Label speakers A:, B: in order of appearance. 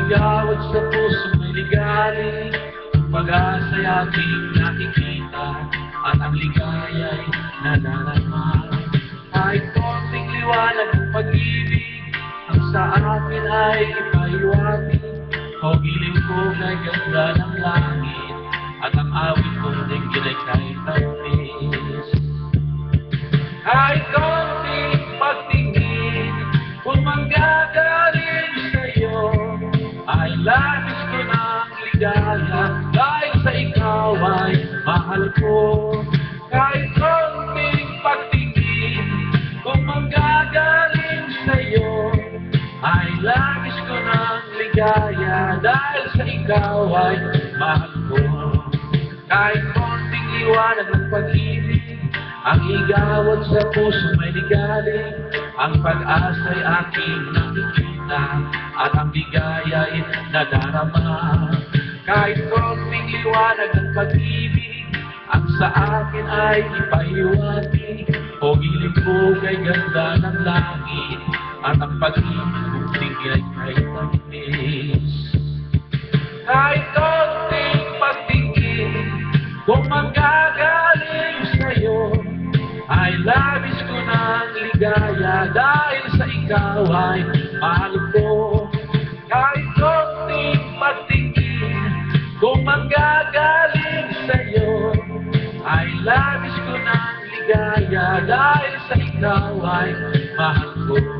A: igawad sa pusong may ligalig, pag-asa'y aking nakikita, at ang ligaya'y nadarama. Kahit konting liwanag ng pag-ibig, ang sa akin ay ipaiwating, o giling ko kay ganda ng langit, at ang awit kong dinggin ay kahit tampis. Kahit konting pagtingin, kung manggagaling sa'yo, ay labis ko ng ligaya, dahil sa ikaw ay mahal ko. Kahit konting pagtingin, kung manggagaling sa'yo, ay labis ko ng ligaya, dahil sa ikaw ay mahal ko. Kahit konting liwanag ng pag-ibig, ang igawad sa puso may ligalig, ang pag-asa'y aking nakikita, at ang bigaya'y nadarama. Kahit konting liwanag ng pag-ibig, ang sa akin ay ipaiwating, o giling ko kay ganda ng langit, at ang pag-ibig kong tingin ay tamis. Kahit konting pagtingin, kung manggagaling sa'yo, ay labis ko ng ligaya, dahil sa ikaw ay mahal ko. Kahit konting pagtingin, kung manggagaling sa'yo, ay labis ko ng ligaya, dahil sa ikaw ay mahal ko.